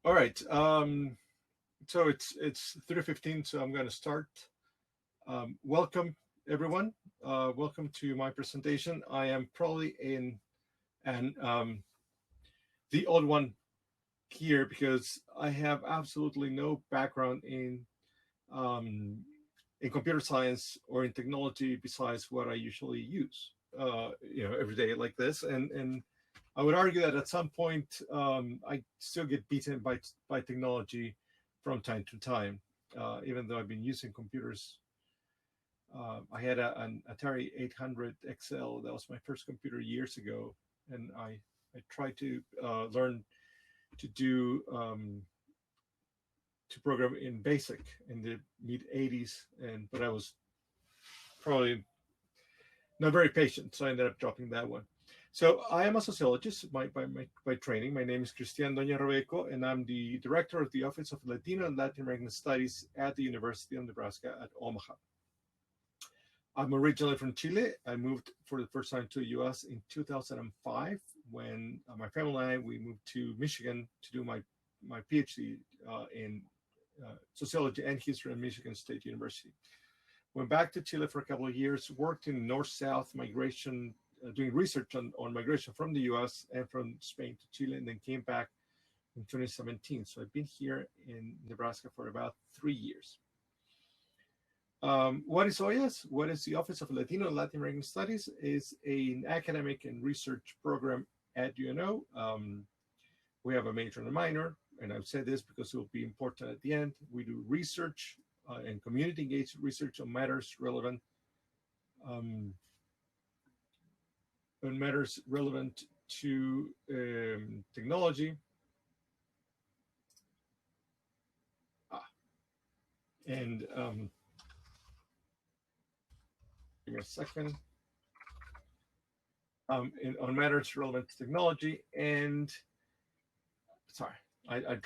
All right. So it's 3:15, so I'm going to start. Welcome, everyone. Welcome to my presentation. I am probably in the odd one here because I have absolutely no background um, in computer science or in technology besides what I usually use, every day like this. And I would argue that at some point I still get beaten by technology from time to time, even though I've been using computers. I had an Atari 800 XL. That was my first computer years ago, and I tried to learn to do to program in BASIC in the mid 80s, but I was probably not very patient, so I ended up dropping that one. So I am a sociologist by training. My name is Cristián Doña-Reveco, and I'm the director of the Office of Latino and Latin American Studies at the University of Nebraska at Omaha. I'm originally from Chile. I moved for the first time to the U.S. in 2005 when my family and I, we moved to Michigan to do my PhD in sociology and history at Michigan State University. Went back to Chile for a couple of years, worked in north-south migration, doing research on migration from the U.S. and from Spain to Chile, and then came back in 2017. So I've been here in Nebraska for about 3 years. What is OIS? What is the Office of Latino and Latin American Studies? Is an academic and research program at UNO. We have a major and a minor, and I've said this because it will be important at the end. We do research and community engaged research on matters relevant to technology. And give me a second. On matters relevant to technology, and sorry, I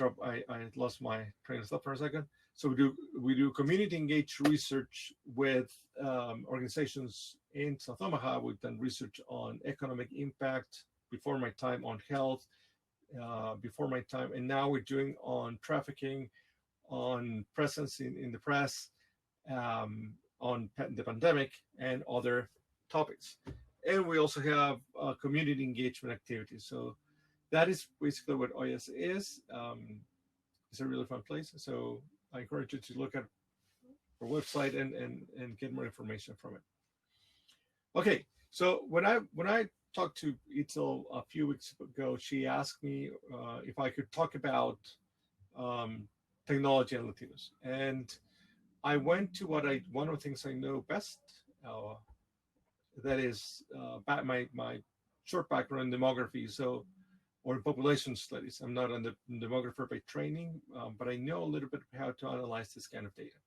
lost my train of thought for a second. So we do community engaged research with organizations in South Omaha. We've done research on economic impact before my time, on health before my time, and now we're doing on trafficking, on presence in the press, on the pandemic, and other topics. And we also have community engagement activities. So that is basically what OIS is. It's a really fun place. So I encourage you to look at our website and get more information from it. Okay, so when I talked to Itzel a few weeks ago, she asked me if I could talk about technology and Latinos. And I went to one of the things I know best, that is my short background in demography, or in population studies. I'm not a demographer by training, but I know a little bit how to analyze this kind of data.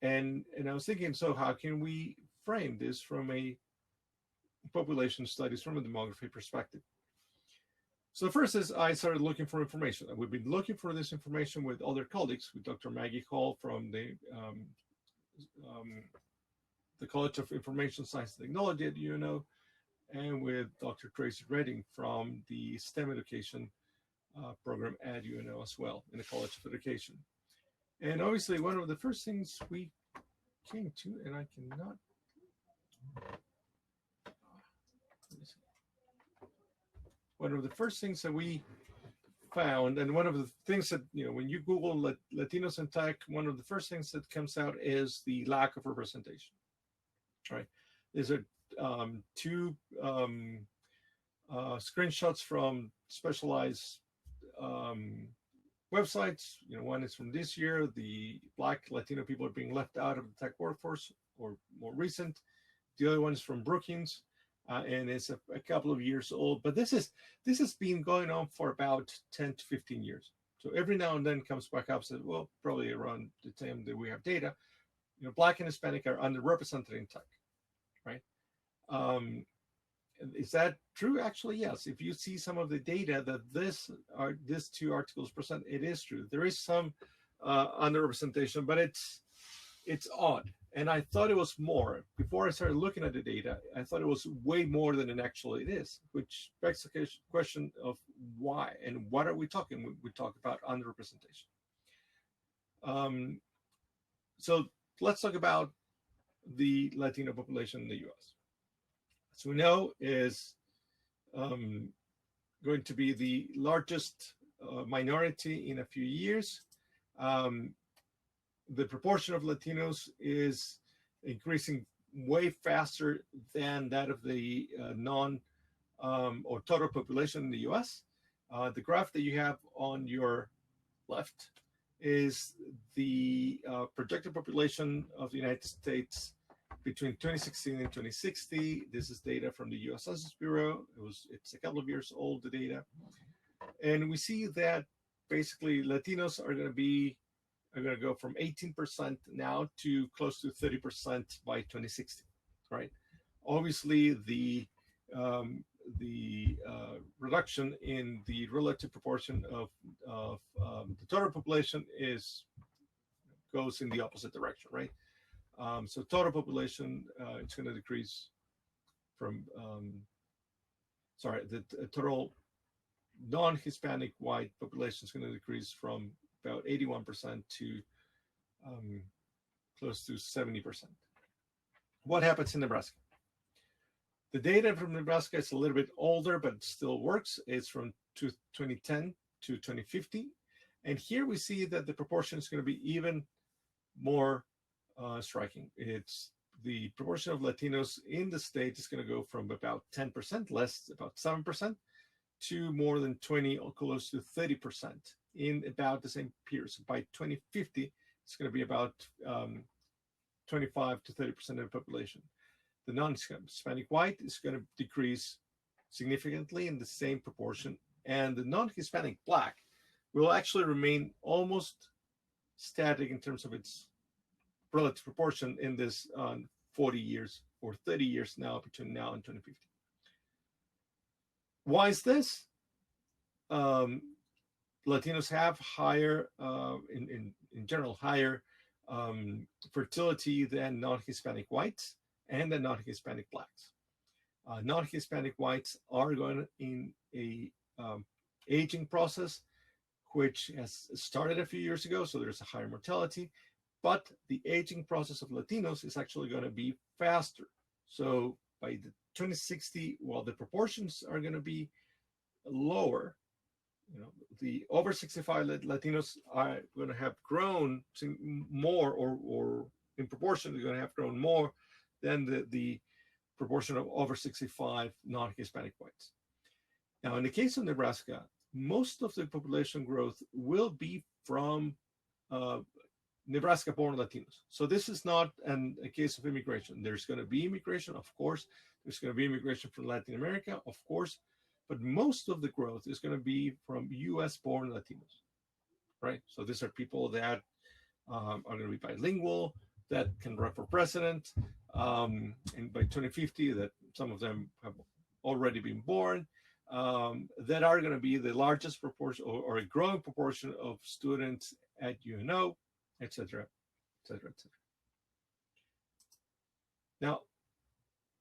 And I was thinking, so how can we frame this from a population studies, from a demography perspective? So the first is I started looking for information. We've been looking for this information with other colleagues, with Dr. Maggie Hall from the College of Information Science and Technology at UNO, and with Dr. Tracy Redding from the STEM education program at UNO as well, in the College of Education. And obviously, one of the first things we came to, and I cannot, one of the first things that we found, and one of the things that, when you Google Latinos in tech, one of the first things that comes out is the lack of representation, right? There's two screenshots from specialized websites. One is from this year. The Black Latino people are being left out of the tech workforce, or more recent. The other one is from Brookings, and it's a couple of years old. But this has been going on for about 10 to 15 years. So every now and then comes back up and says, well, probably around the time that we have data, Black and Hispanic are underrepresented in tech, right? Is that true? Actually, yes. If you see some of the data that these two articles present, it is true. There is some underrepresentation, but it's it's odd. And I thought it was more. Before I started looking at the data, I thought it was way more than it actually is, which begs the question of why and what are we talking when we talk about underrepresentation. So let's talk about the Latino population in the U.S. As we know, is going to be the largest minority in a few years. The proportion of Latinos is increasing way faster than that of the or total population in the U.S. The graph that you have on your left is the projected population of the United States between 2016 and 2060. This is data from the U.S. Census Bureau. It's a couple of years old, the data. And we see that basically Latinos are going to go from 18% now to close to 30% by 2060, right? Obviously, the reduction in the relative proportion of the total population goes in the opposite direction, right? So total population, it's going to decrease from, the total non-Hispanic white population is going to decrease from about 81% to close to 70%. What happens in Nebraska? The data from Nebraska is a little bit older, but it still works. It's from 2010 to 2050. And here we see that the proportion is going to be even more striking. It's the proportion of Latinos in the state is going to go from about 10%, less about 7%, to more than 20 or close to 30% in about the same period. So by 2050, it's going to be about 25 to 30% of the population. The non-Hispanic white is going to decrease significantly in the same proportion, and the non-Hispanic black will actually remain almost static in terms of its relative proportion in this 40 years or 30 years now, between now and 2050. Why is this? Latinos have higher, in general, higher fertility than non-Hispanic whites and the non-Hispanic blacks. Non-Hispanic whites are going in a aging process, which has started a few years ago, so there's a higher mortality, but the aging process of Latinos is actually going to be faster. So by the 2060, while the proportions are going to be lower, the over 65 Latinos are going to have grown more, or in proportion, they're going to have grown more than the proportion of over 65 non-Hispanic whites. Now, in the case of Nebraska, most of the population growth will be from Nebraska-born Latinos. So this is not a case of immigration. There's going to be immigration, of course. There's going to be immigration from Latin America, of course. But most of the growth is going to be from U.S.-born Latinos, right? So these are people that are going to be bilingual, that can run for president, and by 2050, that some of them have already been born, that are going to be the largest proportion or a growing proportion of students at UNO, et cetera, et cetera, et cetera. Now,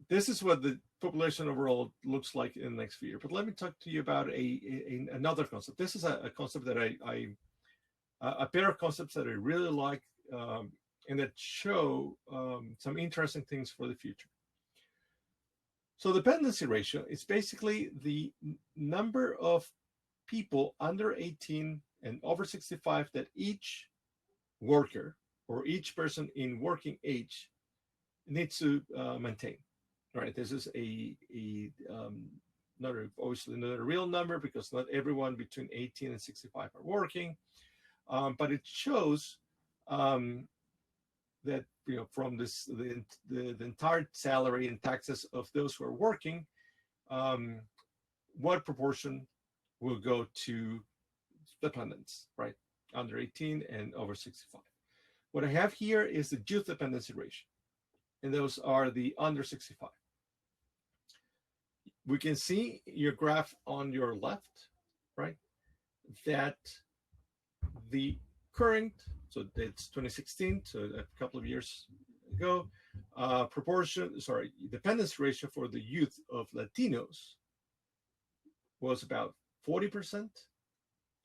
this is what the population overall looks like in the next few years. But let me talk to you about another concept. This is a concept that a pair of concepts that I really like and that show some interesting things for the future. So the dependency ratio is basically the number of people under 18 and over 65 that each worker or each person in working age needs to maintain. Right, this is obviously not a real number because not everyone between 18 and 65 are working, but it shows that from the entire salary and taxes of those who are working, what proportion will go to dependents, right, under 18 and over 65. What I have here is the youth dependency ratio, and those are the under 65. We can see your graph on your left, right, that the current, So it's 2016, so a couple of years ago. Dependency ratio for the youth of Latinos was about 40%,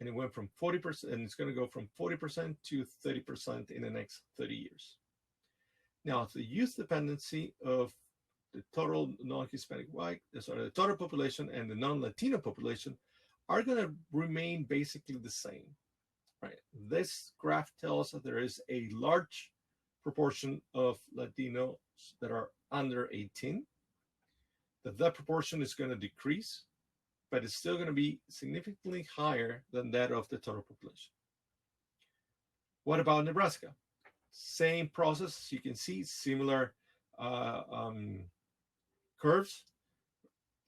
and it went from 40%, and it's going to go from 40% to 30% in the next 30 years. Now, the youth dependency of the total non-Hispanic the total population and the non-Latino population are going to remain basically the same, right? This graph tells that there is a large proportion of Latinos that are under 18, that proportion is going to decrease, but it's still going to be significantly higher than that of the total population. What about Nebraska? Same process. You can see similar curves.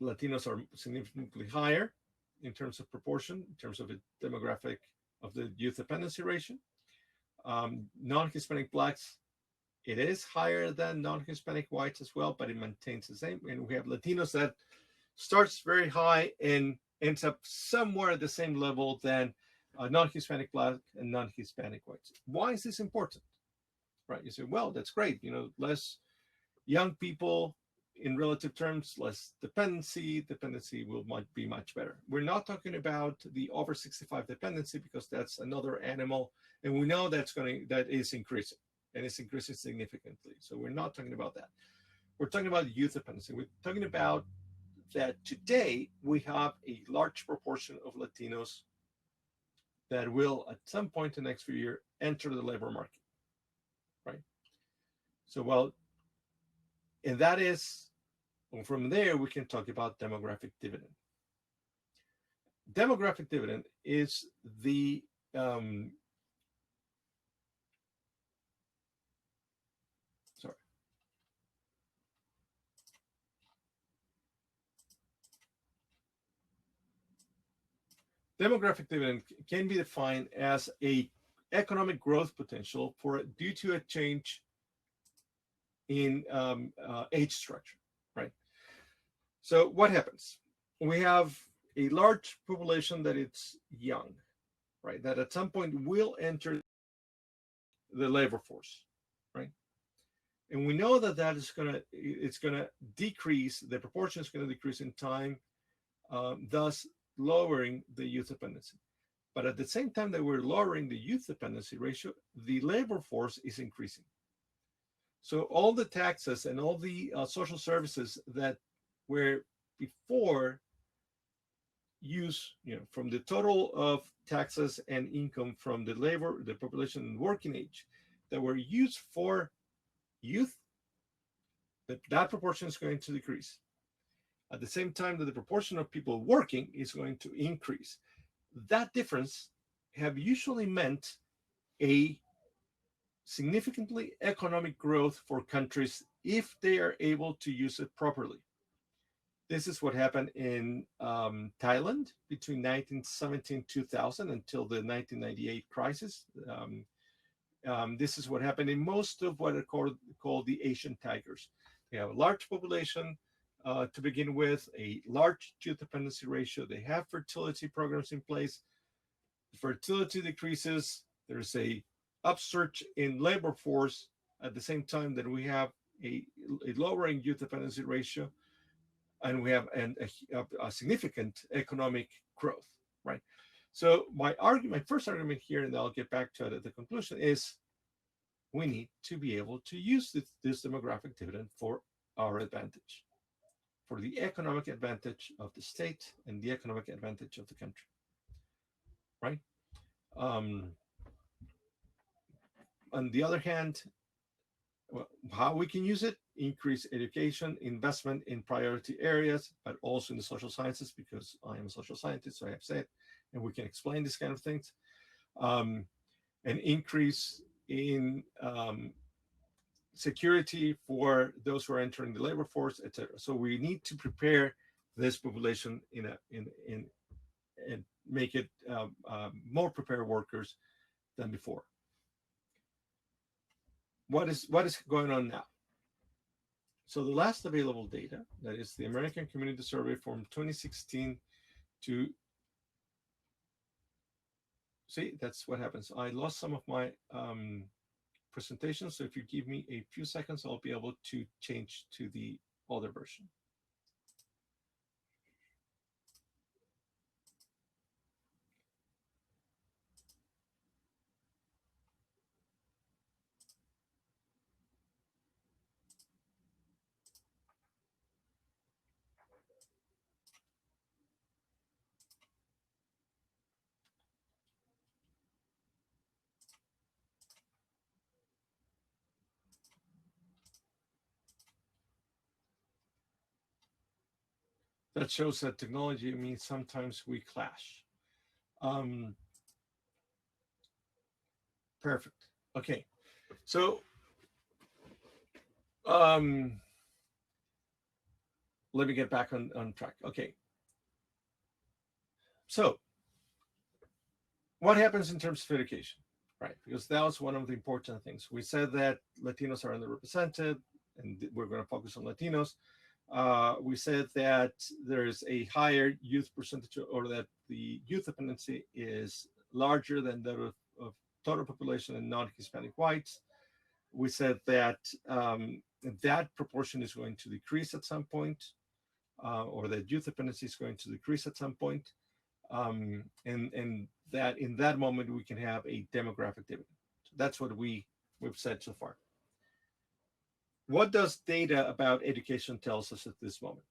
Latinos are significantly higher in terms of proportion, in terms of the demographic of the youth dependency ratio. Non-Hispanic Blacks, it is higher than non-Hispanic whites as well, but it maintains the same. And we have Latinos that starts very high and ends up somewhere at the same level than non-Hispanic Black and non-Hispanic whites. Why is this important? Right? You say, well, that's great. Less young people in relative terms, less dependency. Dependency might be much better. We're not talking about the over 65 dependency because that's another animal, and we know that is increasing, and it's increasing significantly. So we're not talking about that. We're talking about youth dependency. We're talking about that today we have a large proportion of Latinos that will, at some point in the next few years, enter the labor market, right? So, and that is, from there, we can talk about demographic dividend. Demographic dividend is the demographic dividend can be defined as a economic growth potential due to a change in age structure, right? So what happens? We have a large population that it's young, right? That at some point will enter the labor force, right? And we know that it's gonna decrease. The proportion is going to decrease in time, thus lowering the youth dependency. But at the same time that we're lowering the youth dependency ratio, the labor force is increasing. So all the taxes and all the social services that were before from the total of taxes and income from the population and working age that were used for youth, that proportion is going to decrease. At the same time that the proportion of people working is going to increase. That difference have usually meant a significantly economic growth for countries if they are able to use it properly. This is what happened in Thailand between 1917 and 2000 until the 1998 crisis. This is what happened in most of what are called the Asian tigers. They have a large population to begin with, a large youth dependency ratio. They have fertility programs in place. The fertility decreases. There's a upsurge in labor force at the same time that we have a lowering youth dependency ratio, and we have a significant economic growth, right? So my first argument here, and I'll get back to it at the conclusion, is we need to be able to use this demographic dividend for our advantage, for the economic advantage of the state and the economic advantage of the country, right? On the other hand, how we can use it: increase education, investment in priority areas, but also in the social sciences, because I am a social scientist, so I have said, and we can explain these kind of things, an increase in security for those who are entering the labor force, etc. So we need to prepare this population and make it more prepared workers than before. What is going on now? So the last available data, that is the American Community Survey from 2016 to see, that's what happens. I lost some of my presentation, so if you give me a few seconds, I'll be able to change to the other version. That shows that technology means sometimes we clash. Perfect. Okay. So let me get back on track. Okay. So what happens in terms of education, right? Because that was one of the important things. We said that Latinos are underrepresented, and we're going to focus on Latinos. We said that there's a higher youth percentage, or that the youth dependency is larger than that of total population and non-Hispanic whites. We said that that proportion is going to decrease at some point, or that youth dependency is going to decrease at some point, and that in that moment we can have a demographic dividend. So that's what we've said so far. What does data about education tells us at this moment?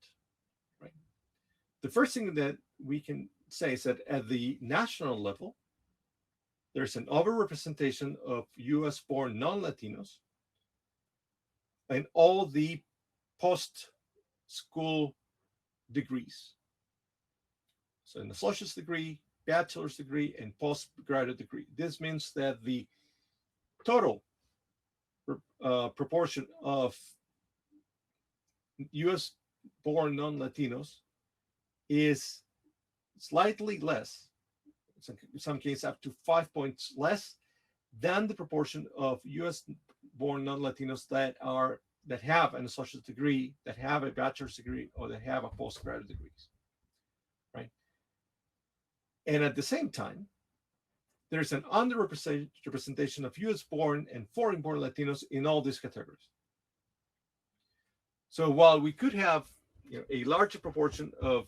Right. The first thing that we can say is that at the national level, there's an overrepresentation of US-born non-Latinos in all the post-school degrees. So an associate's degree, bachelor's degree, and postgraduate degree. This means that the total proportion of US-born non-Latinos is slightly less, in some cases up to 5 points less than the proportion of US-born non-Latinos that have an associate's degree, that have a bachelor's degree, or that have a postgraduate degree, right? And at the same time, there's an underrepresentation of US-born and foreign-born Latinos in all these categories. So while we could have a larger proportion of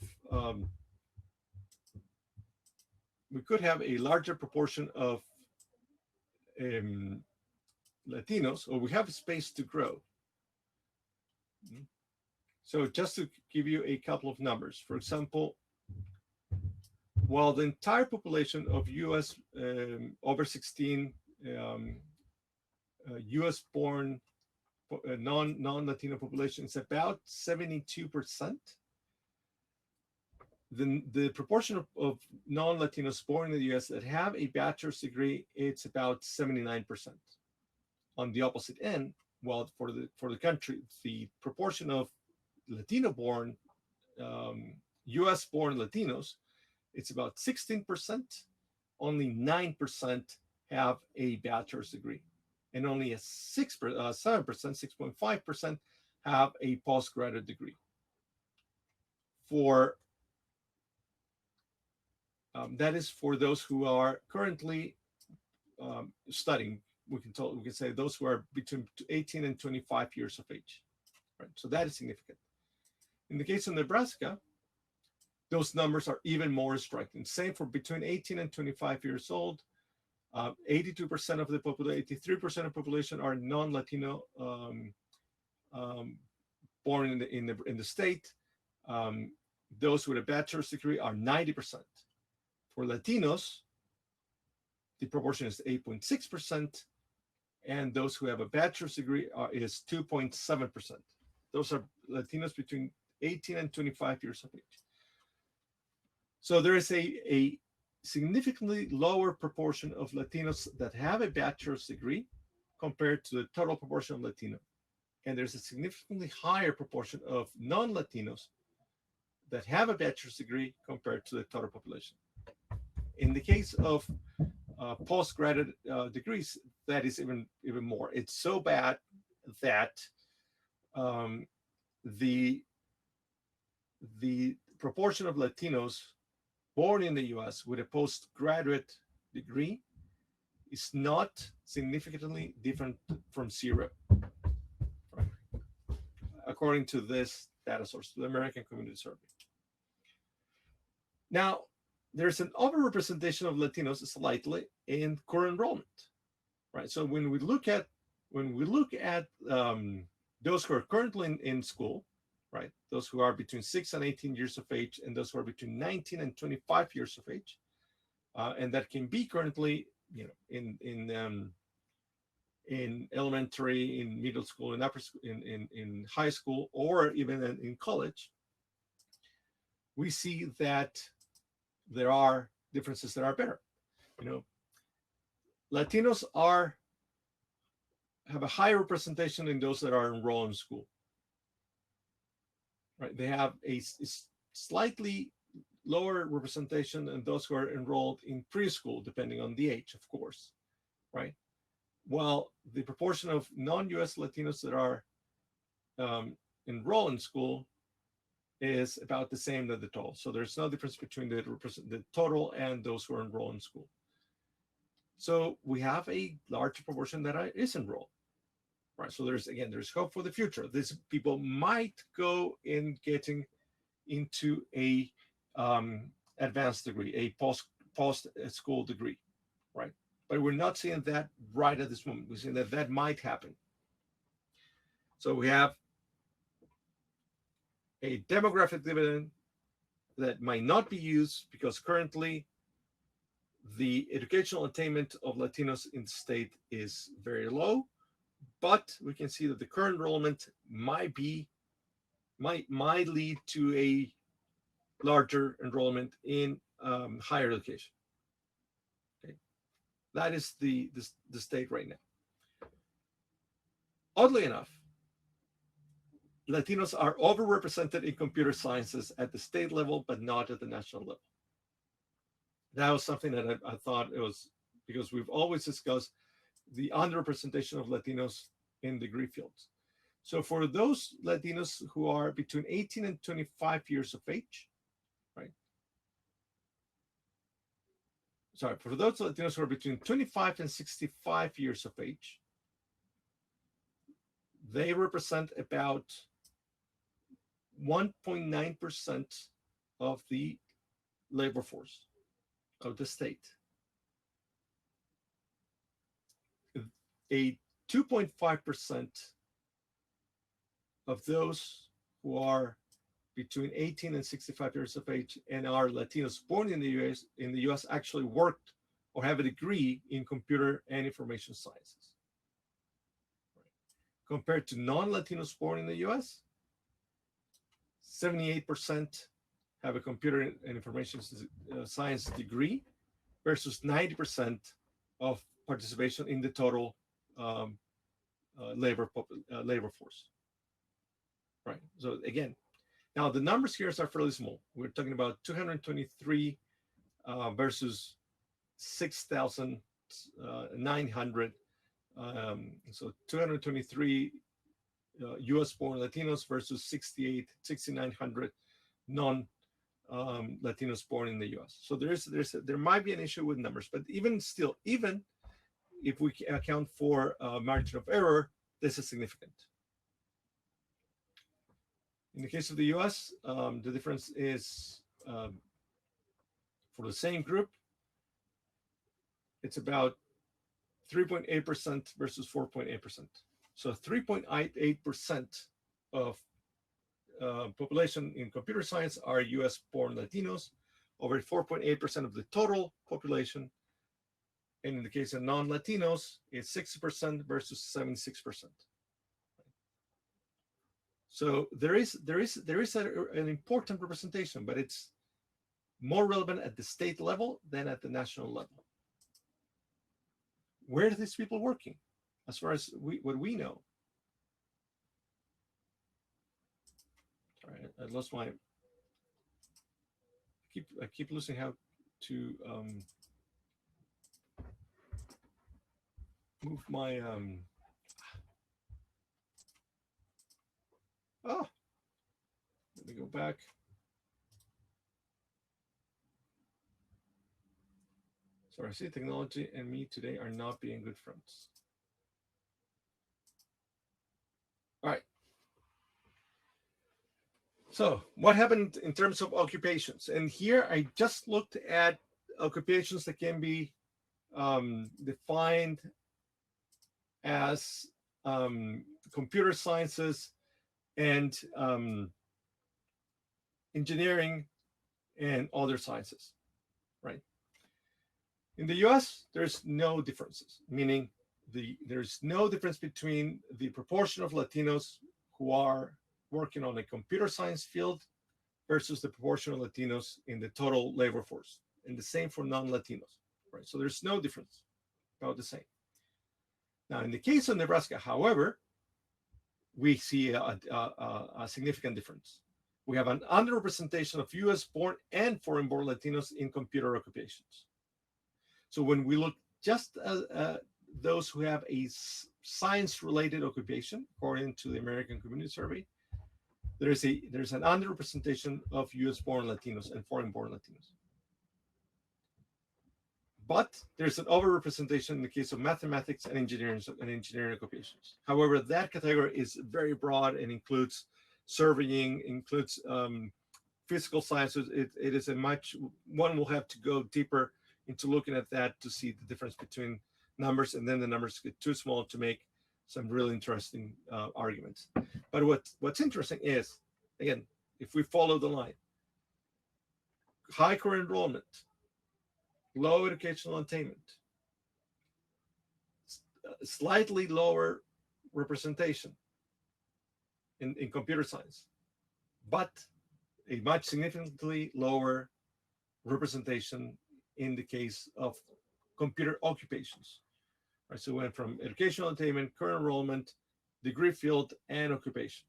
Latinos, or we have space to grow. So just to give you a couple of numbers, for example, while the entire population of US over 16 US-born non-Latino population is about 72%, the proportion of non-Latinos born in the US that have a bachelor's degree, it's about 79%. On the opposite end, well, for the country, the proportion of Latino-born, US-born Latinos, it's about 16%. Only 9% have a bachelor's degree, and only 7%, 6.5% have a postgraduate degree. That is for those who are currently studying. We can say those who are between 18 and 25 years of age. Right? So that is significant. In the case of Nebraska, those numbers are even more striking. Same for between 18 and 25 years old. 82% of the population, 83% of the population are non-Latino born in the state. Those with a bachelor's degree are 90%. For Latinos, the proportion is 8.6%, and those who have a bachelor's degree is 2.7%. Those are Latinos between 18 and 25 years of age. So there is a significantly lower proportion of Latinos that have a bachelor's degree compared to the total proportion of Latino. And there's a significantly higher proportion of non-Latinos that have a bachelor's degree compared to the total population. In the case of postgraduate degrees, that is even more. It's so bad that the proportion of Latinos born in the US with a postgraduate degree is not significantly different from zero, right? According to this data source, the American Community Survey. Now, there's an overrepresentation of Latinos slightly in core enrollment, right? So when we look at those who are currently in school, right? Those who are between 6 and 18 years of age, and those who are between 19 and 25 years of age, and that can be currently, in elementary, in middle school, in upper school, in high school, or even in college, we see that there are differences that are better. Latinos have a higher representation in those that are enrolled in school. Right? They have a slightly lower representation than those who are enrolled in preschool, depending on the age, of course, right? While the proportion of non-US Latinos that are enrolled in school is about the same as the total. So there's no difference between the total and those who are enrolled in school. So we have a larger proportion that is enrolled, right? So there's hope for the future. These people might go in getting into a advanced degree, a post school degree, right? But we're not seeing that right at this moment. We're seeing that might happen. So we have a demographic dividend that might not be used because currently the educational attainment of Latinos in the state is very low, but we can see that the current enrollment might lead to a larger enrollment in higher education. Okay, that is the state right now. Oddly enough, Latinos are overrepresented in computer sciences at the state level, but not at the national level. That was something that I thought it was, because we've always discussed the underrepresentation of Latinos in degree fields. So for those Latinos who are between 18 and 25 years of age, right? Sorry, for those Latinos who are between 25 and 65 years of age, they represent about 1.9% of the labor force of the state. A 2.5% of those who are between 18 and 65 years of age and are Latinos born in the US actually worked or have a degree in computer and information sciences. Compared to non-Latinos born in the US, 78% have a computer and information science degree versus 90% of participation in the total labor force. Right. So again, now the numbers here are fairly small. We're talking about 223 versus 6,900. So 223 US-born Latinos versus 6,900 non-Latinos born in the US. So there might be an issue with numbers, but even if we account for margin of error, this is significant. In the case of the US, the difference is for the same group, it's about 3.8% versus 4.8%. So 3.88% of population in computer science are US-born Latinos, over 4.8% of the total population. And in the case of non-Latinos, it's 60% versus 76%. So there is an important representation, but it's more relevant at the state level than at the national level. Where are these people working? As far as what we know. Sorry, I lost my. I keep losing how to move my. Oh, let me go back. So I see technology and me today are not being good friends. All right. So what happened in terms of occupations? And here I just looked at occupations that can be defined as computer sciences and engineering and other sciences, right? In the US, there's no differences, meaning there's no difference between the proportion of Latinos who are working on a computer science field versus the proportion of Latinos in the total labor force, and the same for non-Latinos, right? So there's no difference, about the same. Now, in the case of Nebraska, however, we see a significant difference. We have an underrepresentation of US-born and foreign-born Latinos in computer occupations. So when we look just at those who have a science-related occupation, according to the American Community Survey, there's an underrepresentation of US-born Latinos and foreign-born Latinos. But there's an overrepresentation in the case of mathematics and engineering occupations. However, that category is very broad and includes surveying, includes physical sciences. It is one will have to go deeper into looking at that to see the difference between numbers, and then the numbers get too small to make some really interesting arguments. But what's interesting is, again, if we follow the line, high career enrollment, low educational attainment, slightly lower representation in computer science, but a much significantly lower representation in the case of computer occupations. Right, so we went from educational attainment, current enrollment, degree field, and occupation.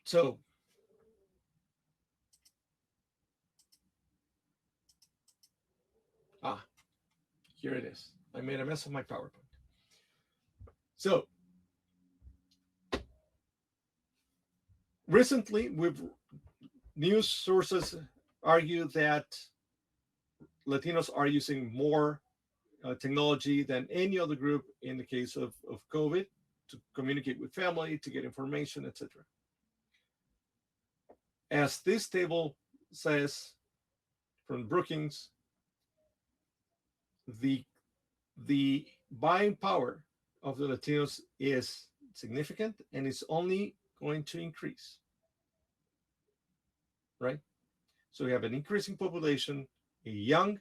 So here it is. I made a mess of my PowerPoint. So recently, news sources argue that Latinos are using more technology than any other group in the case of COVID, to communicate with family, to get information, etc. As this table says from Brookings, the buying power of the Latinos is significant and is only going to increase, right? So we have an increasing population, a young,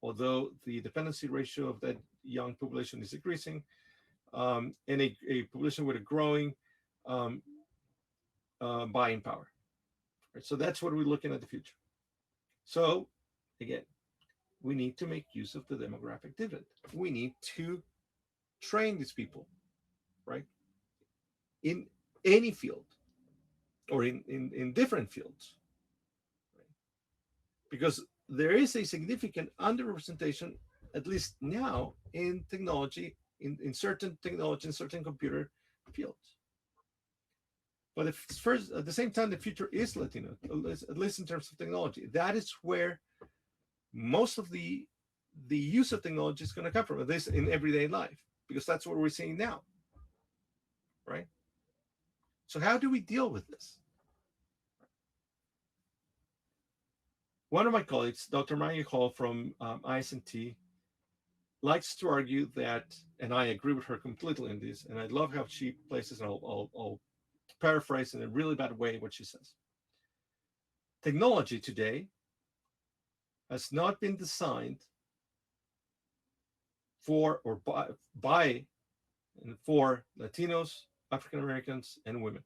although the dependency ratio of that young population is decreasing, and a population with a growing buying power. Right? So that's what we're looking at the future. So again, we need to make use of the demographic dividend. We need to train these people, right? In any field or in different fields, right? Because there is a significant underrepresentation, at least now, in technology, in certain technology, in certain computer fields. But first, at the same time, the future is Latino, at least in terms of technology. That is where most of the use of technology is going to come from, at least in everyday life, because that's what we're seeing now, right? So how do we deal with this? One of my colleagues, Dr. Maggie Hall from IS&T, likes to argue that, and I agree with her completely in this, and I love how she places, and I'll paraphrase in a really bad way what she says. Technology today has not been designed for or by and for Latinos, African Americans, and women.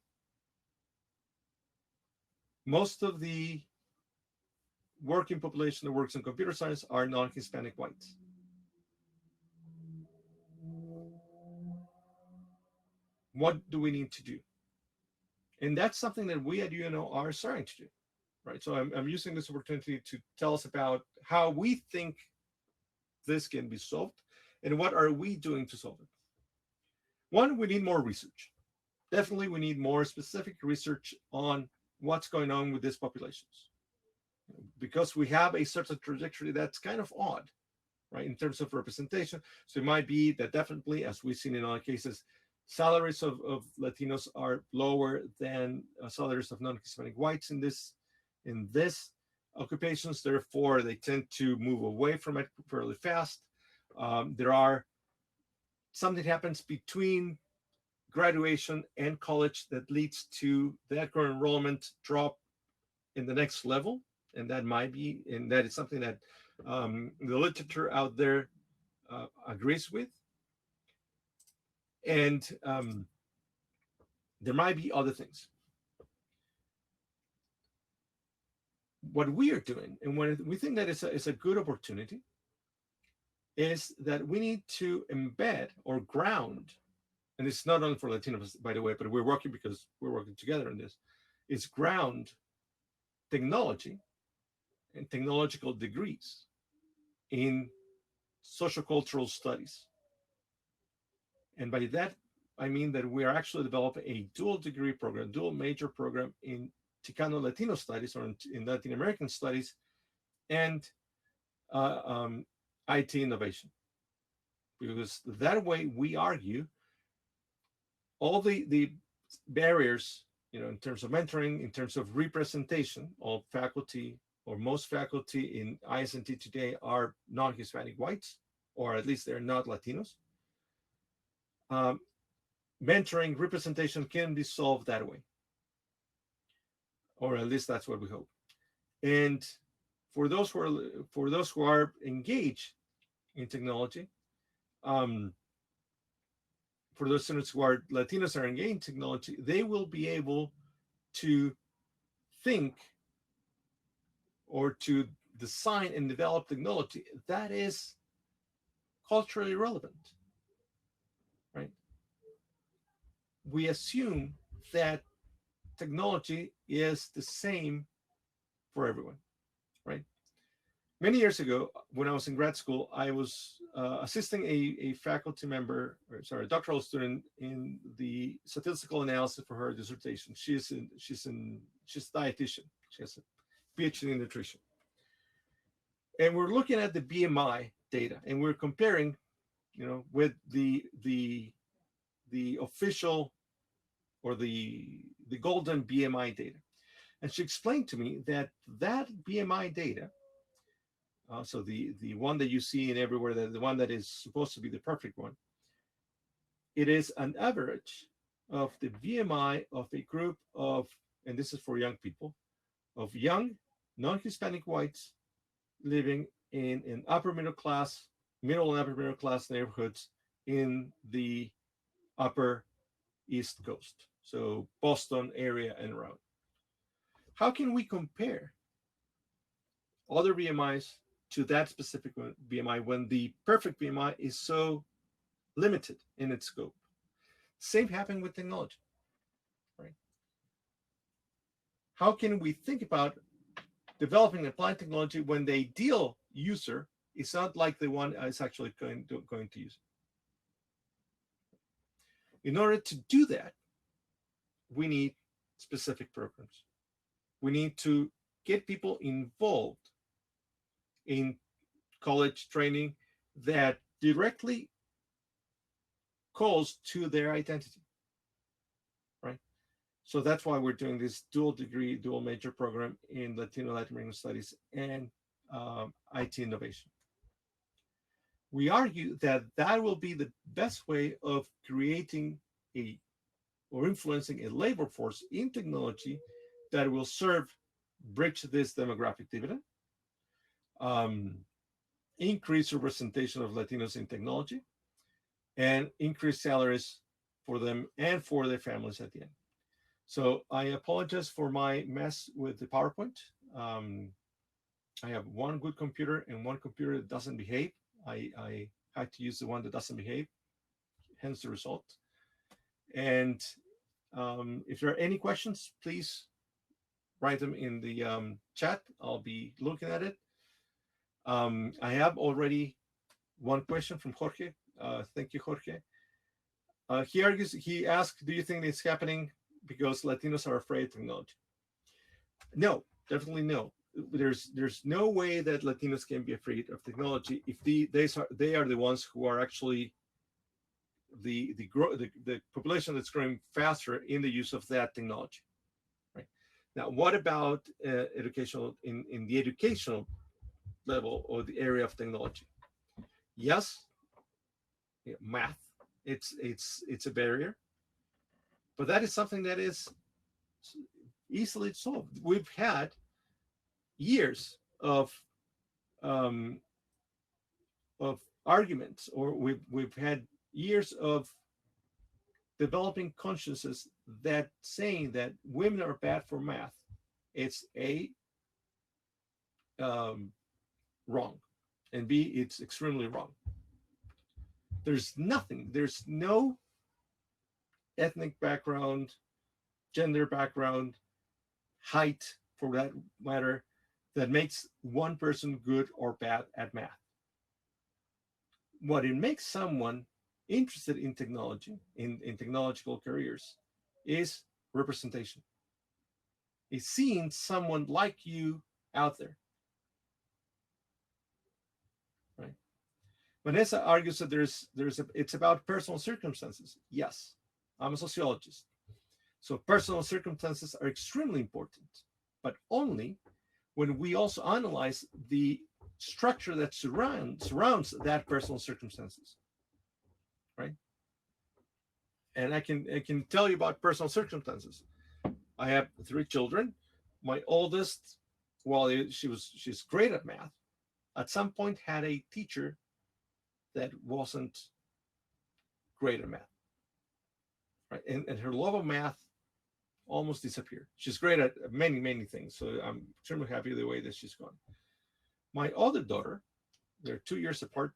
Most of the working population that works in computer science are non-Hispanic whites. What do we need to do? And that's something that we at UNO are starting to do, right? So I'm using this opportunity to tell us about how we think this can be solved and what are we doing to solve it. One, we need more research. Definitely, we need more specific research on what's going on with these populations. Because we have a certain trajectory that's kind of odd, right, in terms of representation. So it might be that definitely, as we've seen in other cases, salaries of Latinos are lower than salaries of non-Hispanic whites in this occupations. Therefore, they tend to move away from it fairly fast. Something happens between graduation and college that leads to that current enrollment drop in the next level, and that is something that the literature out there agrees with. And there might be other things. What we are doing, and when we think that is a good opportunity, is that we need to embed or ground, and it's not only for Latinos, by the way, but we're working together on this, is ground technology and technological degrees in sociocultural studies. And by that, I mean that we are actually developing a dual degree program, dual major program in Chicano Latino studies, or in Latin American studies, and IT innovation. Because that way we argue all the barriers, in terms of mentoring, in terms of representation. All faculty, or most faculty in ISNT today, are non-Hispanic whites, or at least they're not Latinos. Mentoring, representation can be solved that way, or at least that's what we hope. And for those who are engaged in technology, for those students who are Latinos are engaged in technology, they will be able to think or to design and develop technology that is culturally relevant, right? We assume that technology is the same for everyone, right? Many years ago, when I was in grad school, I was assisting a faculty member, a doctoral student, in the statistical analysis for her dissertation. She's a dietitian. She has a PhD in nutrition. And we're looking at the BMI data, and we're comparing, with the official, or the golden BMI data. And she explained to me that BMI data, so the one that you see in everywhere, the one that is supposed to be the perfect one, it is an average of the BMI of a group of, and this is for young people, of young non-Hispanic whites living in an middle and upper middle class neighborhoods in the upper East Coast, so Boston area and around. How can we compare other BMIs to that specific BMI when the perfect BMI is so limited in its scope? Same happened with technology, right? How can we think about developing and applying technology when the ideal user is not like the one is actually going to use it? In order to do that, we need specific programs. We need to get people involved in college training that directly calls to their identity, right? So that's why we're doing this dual degree, dual major program in Latino Latin American Studies and IT innovation. We argue that will be the best way of creating or influencing a labor force in technology that will bridge this demographic dividend, increase representation of Latinos in technology, and increase salaries for them and for their families at the end. So I apologize for my mess with the PowerPoint. I have one good computer and one computer that doesn't behave. I had to use the one that doesn't behave, hence the result. And if there are any questions, please write them in the chat. I'll be looking at it. I have already one question from Jorge. Thank you, Jorge. He asked, do you think it's happening because Latinos are afraid of technology? No, definitely no. There's no way that Latinos can be afraid of technology if they are the ones who are actually the population that's growing faster in the use of that technology. Right now, what about educational in the educational level or the area of technology? Yes, math. It's a barrier, but that is something that is easily solved. We've had years um, of arguments, or we've had years of developing consciences that saying that women are bad for math. It's um, wrong, and B, it's extremely wrong. There's no ethnic background, gender background, height for that matter, that makes one person good or bad at math. What it makes someone interested in technology, in technological careers, is representation. Is seeing someone like you out there. Right? Vanessa argues that it's about personal circumstances. Yes, I'm a sociologist. So personal circumstances are extremely important, but only when we also analyze the structure that surrounds that personal circumstances, right? And I can tell you about personal circumstances. I have 3 children. My oldest, while she's great at math, at some point had a teacher that wasn't great at math, right? And her love of math almost disappeared. She's great at many things, so I'm extremely happy the way that she's gone. My other daughter, they're 2 years apart,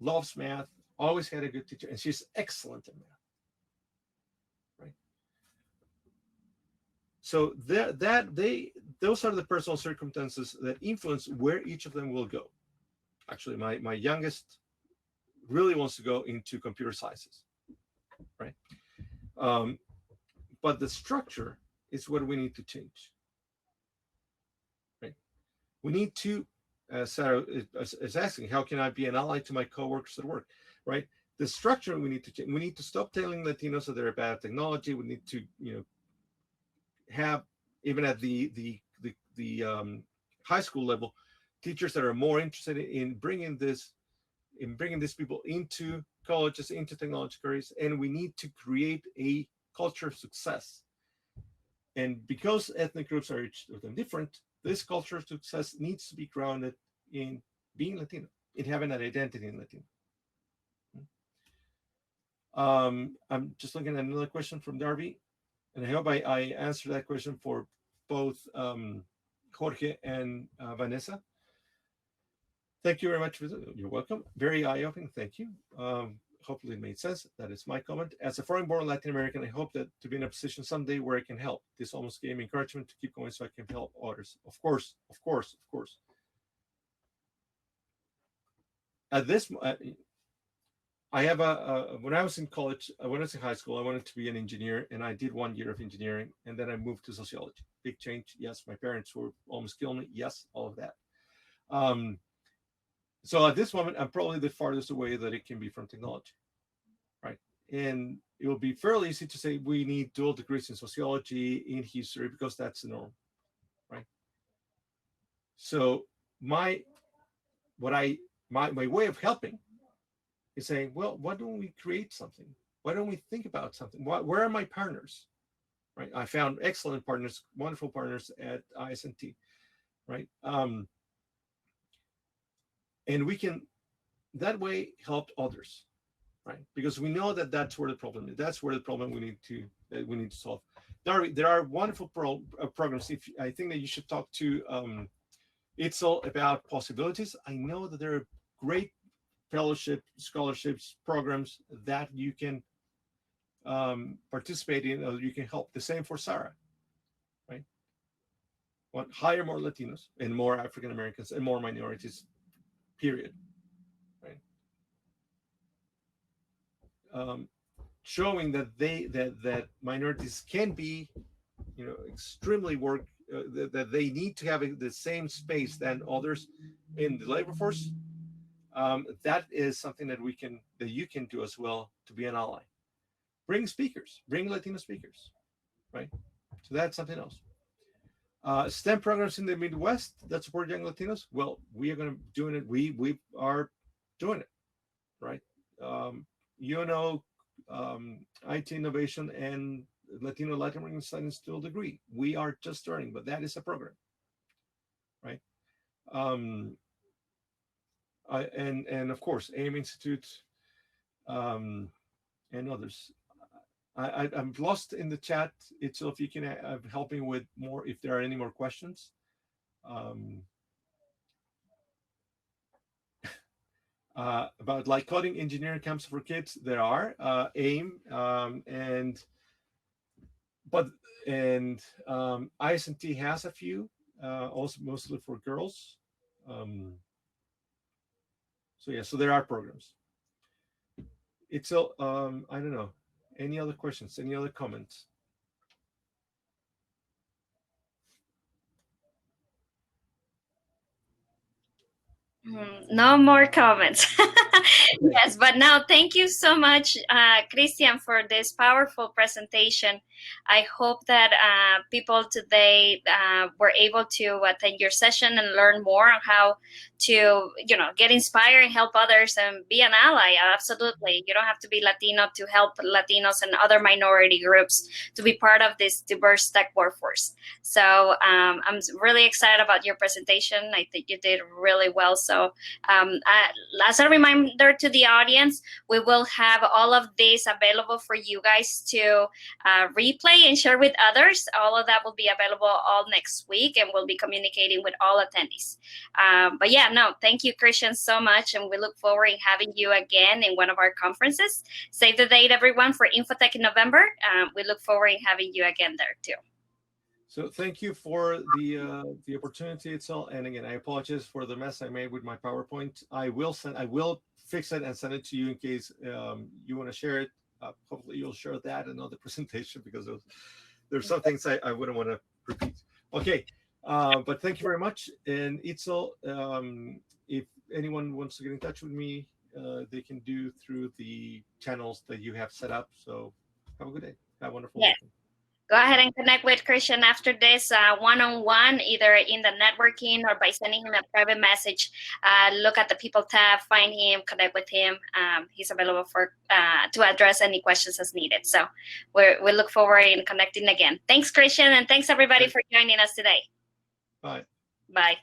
loves math, always had a good teacher, and she's excellent at math. Right. So those are the personal circumstances that influence where each of them will go. Actually, my youngest really wants to go into computer sciences, right? But the structure is what we need to change. Right? We need to, Sarah is asking, how can I be an ally to my coworkers at work? Right? The structure we need to change. We need to stop telling Latinos that they're bad at technology. We need to, have even at the high school level, teachers that are more interested in bringing these people into colleges, into technology careers, and we need to create a culture of success. And because ethnic groups are each of them different, this culture of success needs to be grounded in being Latino, in having an identity in Latino. I'm just looking at another question from Darby, and I hope I answered that question for both Jorge and Vanessa. Thank you very much. You're welcome. Very eye-opening. Thank you. Hopefully it made sense. That is my comment. As a foreign-born Latin American, I hope that to be in a position someday where I can help. This almost gave me encouragement to keep going so I can help others. Of course. At this, I have when I was in college, when I was in high school, I wanted to be an engineer, and I did 1 year of engineering, and then I moved to sociology. Big change. Yes, my parents were almost killing me. Yes, all of that. So at this moment, I'm probably the farthest away that it can be from technology, right? And it will be fairly easy to say we need dual degrees in sociology, in history, because that's the norm, right? So my way of helping is saying, well, why don't we create something? Why don't we think about something? Where are my partners, right? I found excellent partners, wonderful partners at IS&T, right? And we can that way help others, right? Because we know that that's where the problem is. That's where the problem we need to solve. There are wonderful programs. I think that you should talk to. It's all about possibilities. I know that there are great fellowship, scholarships, programs that you can participate in, or you can help. The same for Sarah, right? Want hire more Latinos and more African Americans and more minorities. Period. Right. Showing that that minorities can be, extremely that they need to have the same space than others in the labor force, that is something that you can do as well to be an ally. Bring speakers, bring Latino speakers, right? So that's something else. STEM programs in the Midwest that support young Latinos. Well, we are going to doing it. We are doing it, right? IT innovation and Latino Latin Studies dual degree. We are just starting, but that is a program, right? And of course, AIM Institute and others. I'm lost in the chat. So if you can help me with more, if there are any more questions. About like coding engineering camps for kids, there are AIM IS&T has a few, also mostly for girls. So yeah, so there are programs. It's I don't know. Any other questions? Any other comments? No more comments. Yes, but now thank you so much, Cristian, for this powerful presentation. I hope that people today were able to attend your session and learn more on how to, get inspired and help others and be an ally. Absolutely. You don't have to be Latino to help Latinos and other minority groups to be part of this diverse tech workforce. So I'm really excited about your presentation. I think you did really well. So as a reminder to the audience, we will have all of this available for you guys to replay and share with others. All of that will be available all next week, and we'll be communicating with all attendees. But yeah, no, thank you, Cristian, so much, and we look forward to having you again in one of our conferences. Save the date, everyone, for Infotech in November. We look forward to having you again there too. So thank you for the opportunity itself. And again, I apologize for the mess I made with my PowerPoint. I will fix it and send it to you in case you want to share it. Hopefully you'll share that in another presentation, because there's some things I wouldn't want to repeat. Okay, but thank you very much. And Itzel, if anyone wants to get in touch with me, they can do through the channels that you have set up. So have a good day. Have a wonderful weekend. Go ahead and connect with Cristian after this one-on-one, either in the networking or by sending him a private message. Look at the people tab, find him, connect with him. He's available to address any questions as needed. So we look forward in connecting again. Thanks, Cristian, and thanks everybody for joining us today. Bye. Bye.